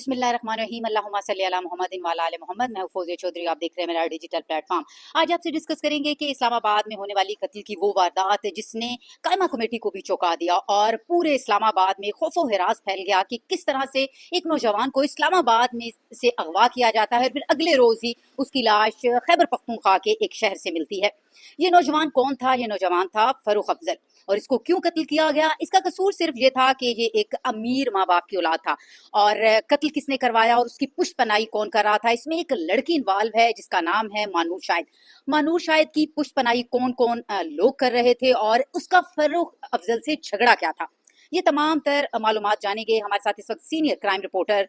बिस्मिल्लाहिर्रहमानिर्रहीम अल्लाहुम्मा सल्ली अला मुहम्मदिन व अला आलि मोहम्मद। मैं हूं फौजिया चौधरी, आप देख रहे हैं मेरा डिजिटल प्लेटफॉर्म। आज आपसे डिस्कस करेंगे कि इस्लामाबाद में होने वाली कत्ल की वो वारदात जिसने कायमा कमेटी को भी चौंका दिया और पूरे इस्लामाबाद में खौफो हिरास फैल गया कि किस तरह से एक नौजवान को इस्लामाबाद में से अगवा किया जाता है, फिर अगले रोज ही उसकी लाश खैबर पख्तूनख्वा के एक शहर से मिलती है। ये नौजवान कौन था? ये नौजवान था फरूख अफजल। और इसको क्यों कत्ल किया गया? इसका कसूर सिर्फ ये था कि ये एक अमीर माँ बाप की औलाद था। और कत्ल किसने करवाया और उसकी पुष्टपनाही कौन कर रहा था? इसमें एक लड़की इन्वॉल्व है जिसका नाम है मानूर शाहिद। मानूर शाहिद की पुष्टपनाही कौन कौन लोग कर रहे थे और उसका फरूख अफजल से झगड़ा क्या था? ये तमाम तर मालूमात जानेंगे। हमारे साथ इस वक्त सीनियर क्राइम रिपोर्टर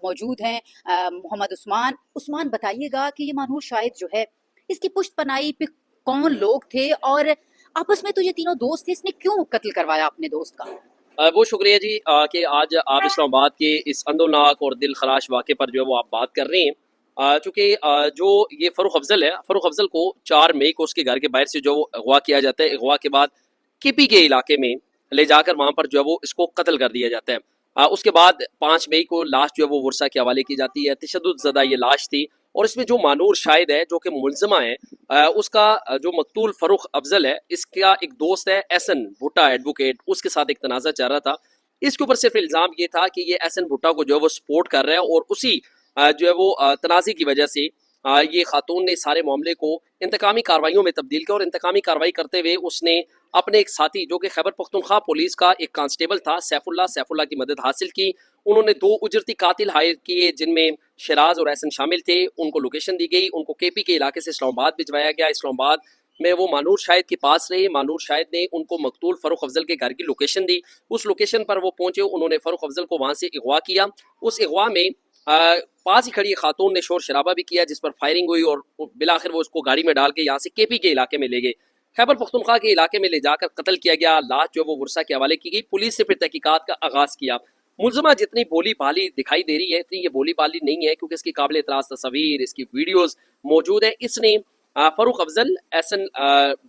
मौजूद हैं, मोहम्मद उस्मान। उस्मान, बताइएगा कि ये मानूर शाहिद जो है, इसकी पुष्टपनाही पे कौन लोग थे और आपस में तो ये तीनों दोस्त थे, इसने क्यों कत्ल करवाया अपने दोस्त का? बहुत शुक्रिया जी कि आज आप इस्लामाबाद के इस अंदोनाक और दिल खराश वाक़े पर जो है वो आप बात कर रहे हैं। चूँकि जो ये फ़रूख अफजल है, फ़रूख अफजल को 4 मई को उसके घर के बाहर से जो वो अगवा किया जाता है। अगवा के बाद केपी के इलाके में ले जाकर वहाँ पर जो है वो इसको कत्ल कर दिया जाता है। उसके बाद 5 मई को लाश जो है वो वर्षा के हवाले की जाती है। तशद्दुद ज़दा ये लाश थी और इसमें जो मानूर शाहिद है जो कि मुलज़मा है, उसका जो मकतूल फ़रूख अफजल है, इसका एक दोस्त है एहसन भुट्टा एडवोकेट, उसके साथ एक तनाज़ा चल रहा था। इसके ऊपर सिर्फ इल्ज़ाम ये था कि ये एहसन भुट्टा को जो है वो सपोर्ट कर रहा है और उसी जो है वो तनाज़े की वजह से ये खातून ने सारे मामले को इंतकामी कार्रवाइयों में तब्दील किया और इंतकामी कार्रवाई करते हुए उसने अपने एक साथी जो कि खैबर पख्तूनख्वा पुलिस का एक कांस्टेबल था सैफुल्ला की मदद हासिल की। उन्होंने 2 उजरती कातिल हायर किए जिनमें शराज और एहसन शामिल थे। उनको लोकेशन दी गई, उनको केपी के इलाके से इस्लामाबाद भिजवाया गया। इस्लामाबाद में वो मानूर शाहिद के पास रहे। मानूर शाहिद ने उनको मकतूल फ़रूख अफजल के घर की लोकेशन दी। उस लोकेशन पर वो पहुंचे, उन्होंने फ़रूख अफजल को वहाँ से अगवा किया। उस अगवा में पास ही खड़ी खातून ने शोर शराबा भी किया जिस पर फायरिंग हुई और बिलाखिर वो उसको गाड़ी में डाल के यहाँ से केपी के इलाके में ले गए। खैबर पख्तूनख्वा के इलाके में ले जाकर कत्ल किया गया। लाश जो वो वर्षा के हवाले की गई। पुलिस से फिर तहकीकात का आगाज़ किया। मुलजमा जितनी भोली भाली दिखाई दे रही है, इतनी ये भोली भाली नहीं है क्योंकि इसकी काबिल एतराज़ तस्वीर, इसकी वीडियोज़ मौजूद है। इसने फ़रूख अफजल, एहसन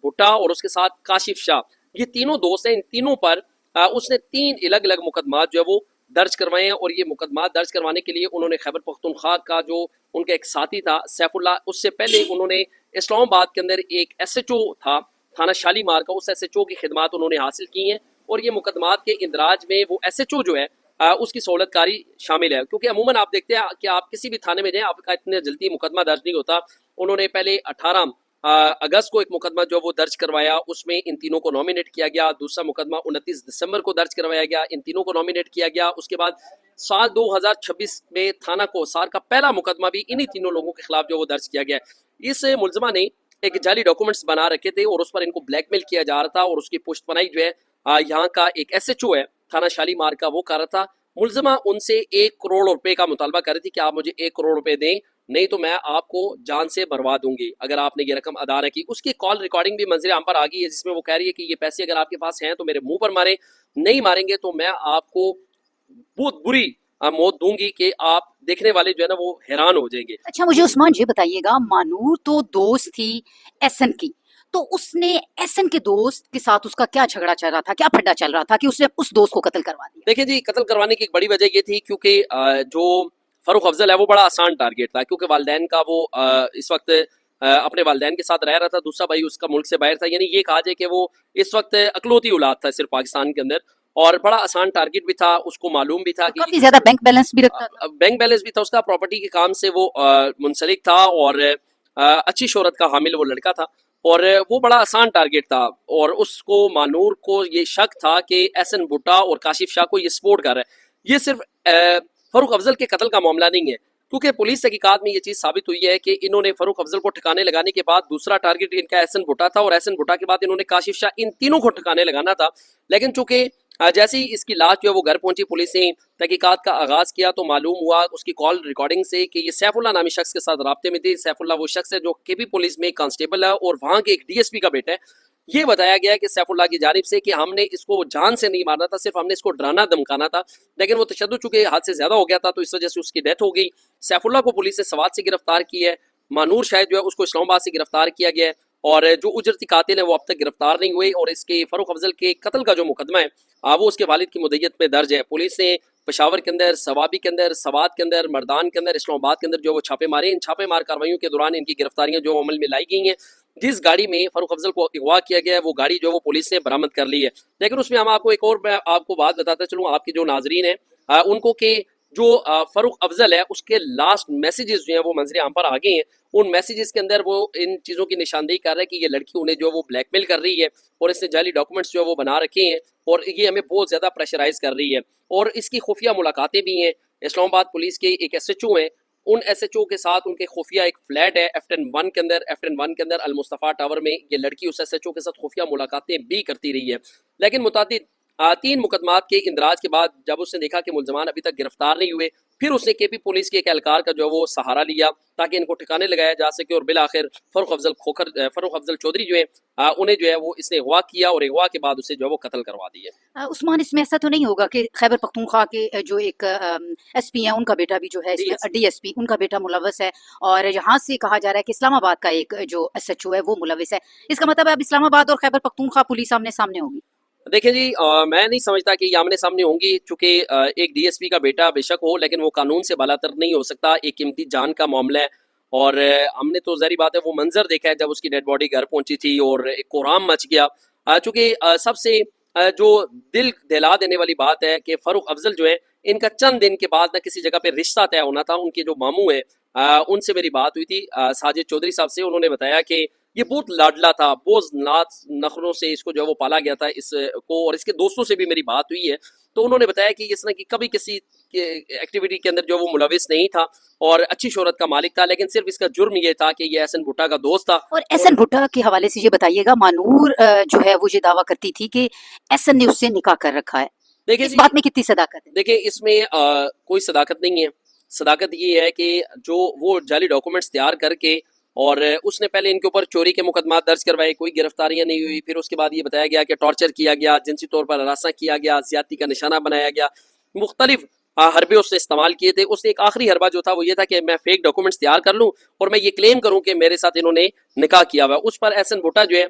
भुट्टा और उसके साथ काशिफ शाह, ये तीनों दोस्त हैं। इन तीनों पर उसने 3 अलग अलग मुकदमात जो है वो दर्ज करवाए हैं और ये मुकदमात दर्ज करवाने के लिए उन्होंने खैबर पख्तूनख्वा का जो उनका एक साथी था सैफुल्ला, उससे पहले उन्होंने इस्लामाबाद के अंदर एक SHO था थाना शालीमार का, उस SHO की खिदमात उन्होंने हासिल की हैं और ये मुकदमात के इंदराज में वो SHO जो है उसकी सहूलतकारी शामिल है। क्योंकि अमूमन आप देखते हैं कि आप किसी भी थाने में जाएं, आपका इतने जल्दी मुकदमा दर्ज नहीं होता। उन्होंने पहले 18 अगस्त को एक मुकदमा जो वो दर्ज करवाया, उसमें इन तीनों को नॉमिनेट किया गया। दूसरा मुकदमा 29 दिसंबर को दर्ज करवाया गया, इन तीनों को नॉमिनेट किया गया। उसके बाद साल 2026 में थाना कोसार का पहला मुकदमा भी इन्हीं तीनों लोगों के खिलाफ जो वो दर्ज किया गया। इस मुलजमा ने एक जाली डॉक्यूमेंट्स बना रखे थे और उस पर इनको ब्लैकमेल किया जा रहा था और उसकी पुष्टपनाही जो है यहाँ का एक SHO है थाना शालीमार का, वो कर रहा था। मुलजमा उनसे 1 करोड़ रुपए का मुतालबा कर रही थी कि आप मुझे 1 करोड़ रुपए दें, नहीं तो मैं आपको जान से भरवा दूंगी अगर आपने ये रकम अदा न की। उसकी कॉल रिकॉर्डिंग भी मंजर आम पर आ गई है जिसमें वो कह रही है कि ये पैसे अगर आपके पास हैं तो मेरे मुंह पर मारे, नहीं मारेंगे तो मैं आपको बहुत बुरी मौत दूंगी कि आप देखने वाले जो है ना वो हैरान हो जाएंगे। अच्छा, मुझे उस्मान ये बताइएगा, मानूर तो दोस्त थी एहसन की, तो उसने एहसन के दोस्त के साथ उसका क्या झगड़ा चल रहा था, क्या फड्डा चल रहा था कि उसने उस दोस्त को कत्ल करवा दिया? देखिए जी, कत्ल करवाने की एक बड़ी वजह ये थी क्योंकि जो फ़रूख अफजल है वो बड़ा आसान टारगेट था क्योंकि वालदैन का वो इस वक्त अपने वालदैन के साथ रह रहा था। दूसरा भाई उसका मुल्क से बाहर था, यानी ये कहा जाए कि वो इस वक्त अकलौती औलाद था सिर्फ पाकिस्तान के अंदर और बड़ा आसान टारगेट भी था। उसको मालूम भी था कि काफी ज्यादा बैंक बैलेंस भी रखता था। बैंक बैलेंस भी था उसका, प्रॉपर्टी के काम से वो मुंसलिक था और अच्छी शोहरत का हामिल वो लड़का था और वो बड़ा आसान टारगेट था। और उसको मानूर को ये शक था कि एहसन भुट्टा और काशिफ शाह को ये सपोर्ट कर रहा है। ये सिर्फ फ़रूख अफजल के कत्ल का मामला नहीं है क्योंकि पुलिस तहकीकात में ये चीज़ साबित हुई है कि इन्होंने फ़रूख अफजल को ठिकाने लगाने के बाद दूसरा टारगेट इनका एहसन भुट्टा था और एहसन भुट्टा के बाद इन्होंने काशिफ शाह, इन तीनों को ठिकाने लगाना था। लेकिन चूंकि जैसे ही इसकी लाश जो है वो घर पहुंची, पुलिस ने तहकीकात का आगाज़ किया तो मालूम हुआ उसकी कॉल रिकॉर्डिंग से कि ये सैफुल्ला नामी शख्स के साथ राब्ते में थी। सैफुल्ला वो शख्स है जो केपी पुलिस में कांस्टेबल है और वहाँ के एक DSP का बेटा है। ये बताया गया कि सैफुल्ला की जानिब से कि हमने इसको जान से नहीं मारना था, सिर्फ हमने इसको डराना धमकाना था, लेकिन वो तशद्दुद चूंकि हद से ज्यादा हो गया था तो इस वजह से उसकी डेथ हो गई। सैफुल्ला को पुलिस ने सवात से गिरफ्तार की है। मानूर शाहिद जो है उसको इस्लामाबाद से गिरफ्तार किया गया है और जो उजरती कातिल है वो अब तक गिरफ्तार नहीं हुए और इसके फ़रूख अफजल के कत्ल का जो मुकदमा है वो उसके वालिद की मुद्दत में दर्ज है। पुलिस ने पेशावर के अंदर, सवाबी के अंदर, सवात के अंदर, मर्दान के अंदर, इस्लामाबाद के अंदर जो वो छापे मारे। इन छापेमार कार्रवाइयों के दौरान इनकी गिरफ्तारियां जो अमल में लाई गई हैं। जिस गाड़ी में फारूक अफजल को अगवा किया गया है वो गाड़ी जो वो पुलिस ने बरामद कर ली है। लेकिन उसमें हम आपको एक और मैं आपको बात बताता चलूँ, आपके जो नाजरीन है उनको कि जो फारूक अफजल है उसके लास्ट मैसेजेस जो हैं वो मंजर आम पर आ गए हैं। उन मैसेजेस के अंदर वो इन चीज़ों की निशानदेही कर रहा है कि ये लड़की उन्हें जो वो ब्लैकमेल कर रही है और इसने जाली डॉक्यूमेंट्स जो वो बना रखे हैं और ये हमें बहुत ज़्यादा प्रेशराइज कर रही है। और इसकी खुफिया मुलाकातें भी हैं। इस्लामाबाद पुलिस के एक SHO हैं, उन SHO के साथ उनके खुफिया एक फ्लैट है F10-1 के अंदर, F10-1 के अंदर अल-मुस्तफ़ा टावर में ये लड़की उस SHO के साथ खुफिया मुलाकातें भी करती रही है। लेकिन मुतादिद 3 मुकदमात के इंदराज के बाद जब उसने देखा कि मुलजमान अभी तक गिरफ्तार नहीं हुए, फिर उसने KP पुलिस के एक एहलकार का जो वो सहारा लिया ताकि इनको ठिकाने लगाया जा सके और बिल आखिर फारूक अफजल चौधरी जो है उन्हें जो है वो इसने अगवा किया और अगवा के बाद उसे जो है वो कत्ल करवा दिया। उस्मान, इसमें ऐसा तो नहीं होगा कि खैबर पख्तूनख्वा के जो एक SP है उनका बेटा भी जो है इसमें DSP उनका बेटा मुलव्वस है और यहाँ से कहा जा रहा है कि इस्लामाबाद का एक जो SHO है वो मुलव्वस है। इसका मतलब है अब इस्लामाबाद और खैबर पख्तूनख्वा पुलिस आमने सामने होगी। देखिए जी, मैं नहीं समझता कि ये आमने सामने होंगी, चूंकि एक DSP का बेटा बेशक हो लेकिन वो कानून से बालातर नहीं हो सकता। एक कीमती जान का मामला है और हमने तो ज़ाहिर बात है वो मंजर देखा है जब उसकी डेड बॉडी घर पहुंची थी और एक कोहराम मच गया। चूंकि सबसे जो दिल दहला देने वाली बात है कि फारूक अफजल जो है इनका चंद दिन के बाद ना किसी जगह पे रिश्ता तय होना था। उनके जो मामू है उनसे मेरी बात हुई थी, साजिद चौधरी साहब से। उन्होंने बताया कि ये बहुत लाडला था, बहुत नात नखरों से इसको जो है वो पाला गया था इसको, और इसके दोस्तों से भी मेरी बात हुई है तो उन्होंने बताया कि इसने कि कभी किसी एक्टिविटी के अंदर जो वो मुलविस नहीं था और अच्छी शोहरत का मालिक था, लेकिन सिर्फ इसका जुर्म ये था कि ये एहसन भुट्टा का दोस्त था। और एहसन भुट्टा के हवाले से ये बताइएगा, मानूर जो है वो ये दावा करती थी कि एहसन ने उससे निकाह कर रखा है। देखिए इस बात में कितनी सदाकत है? देखिए इसमें कोई सदाकत नहीं है। सदाकत ये है कि जो वो जाली डॉक्यूमेंट्स तैयार करके और उसने पहले इनके ऊपर चोरी के मुकदमा दर्ज करवाए, कोई गिरफ्तारियां नहीं हुई। फिर उसके बाद ये बताया गया कि टॉर्चर किया गया, जिनसी तौर पर हरासा किया गया, ज्यादती का निशाना बनाया गया, मुख्तलिफ हरबे उसने इस्तेमाल किए थे। उसने एक आखिरी हरबा जो था वो ये था कि मैं फेक डॉक्यूमेंट्स तैयार कर लूं और मैं ये क्लेम करूं कि मेरे साथ इन्होंने निकाह किया हुआ। उस पर एहसन भुट्टा जो है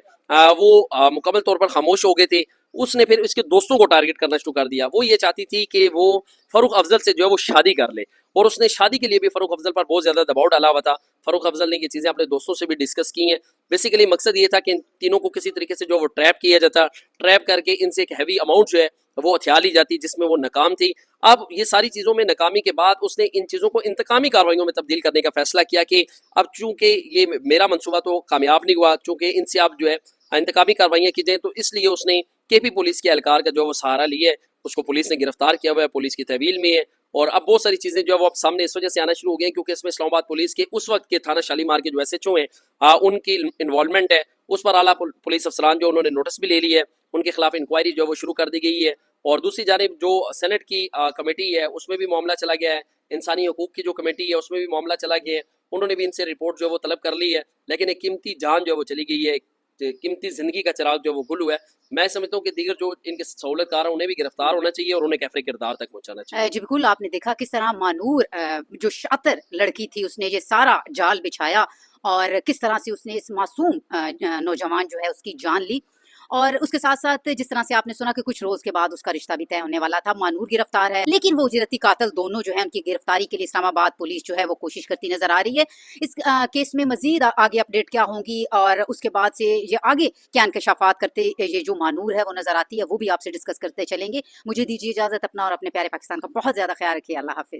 वो मुकम्मल तौर पर खामोश हो गए थे। उसने फिर इसके दोस्तों को टारगेट करना शुरू कर दिया। वो ये चाहती थी कि वो फारूक अफजल से जो है वो शादी कर ले और उसने शादी के लिए भी फारूक अफजल पर बहुत ज़्यादा दबाव डाला हुआ था। फारूक अफजल ने ये चीज़ें अपने दोस्तों से भी डिस्कस की हैं। बेसिकली मकसद ये था कि इन तीनों को किसी तरीके से जो वो ट्रैप किया जाता, ट्रैप करके इनसे एक हैवी अमाउंट जो है वो हथिया ली जाती, जिसमें वो नाकाम थी। अब ये सारी चीज़ों में नाकामी के बाद उसने इन चीज़ों को इंतकामी कार्रवाइयों में तब्दील करने का फैसला किया कि अब चूंकि ये मेरा मनसूबा तो कामयाब नहीं हुआ, चूंकि इनसे अब जो है इंतकामी कार्रवाइयाँ की जाएँ, तो इसलिए उसने KP पुलिस के एहलकार का जो वो सहारा लिया है। उसको पुलिस ने गिरफ्तार किया हुआ है, पुलिस की तहवील में है और अब बहुत सारी चीज़ें जो है वो अब सामने इस वजह से आना शुरू हो गई हैं क्योंकि इसमें इस्लामाबाद पुलिस के उस वक्त के थाना शालीमार के जो SHO हैं उनकी इन्वॉल्वमेंट है। उस पर आला पुलिस अफसरान जो उन्होंने नोटिस भी ले लिया है, उनके खिलाफ इंक्वायरी जो है वो शुरू कर दी गई है। और दूसरी जानिब जो सेनेट की कमेटी है उसमें भी मामला चला गया है, इंसानी हकूक़ की जो कमेटी है उसमें भी मामला चला गया है। उन्होंने भी इनसे रिपोर्ट जो है वो तलब कर ली है, लेकिन एक कीमती जान जो है वो चली गई है, कीमती जिंदगी का चिराग जो वो गुल हुआ है। मैं समझता हूँ कि दीगर जो इनके सहूलतकार हैं उन्हें भी गिरफ्तार होना चाहिए और उन्हें कैफरे किरदार तक पहुंचाना चाहिए। जी बिल्कुल, आपने देखा किस तरह मानूर जो शातिर लड़की थी उसने ये सारा जाल बिछाया और किस तरह से उसने इस मासूम नौजवान जो है उसकी जान ली। और उसके साथ साथ जिस तरह से आपने सुना कि कुछ रोज के बाद उसका रिश्ता भी तय होने वाला था। मानूर गिरफ्तार है, लेकिन वो उजरती कातिल दोनों जो है उनकी गिरफ्तारी के लिए इस्लामाबाद पुलिस जो है वो कोशिश करती नजर आ रही है। इस केस में मजीद आगे अपडेट क्या होंगी और उसके बाद से ये आगे क्या इंकशाफात करते ये जो मानूर है वो नजर आती है, वो भी आपसे डिस्कस करते चलेंगे। मुझे दीजिए इजाजत, अपना और अपने प्यारे पाकिस्तान का बहुत ज्यादा ख्याल रखिए। अल्लाह हाफिज।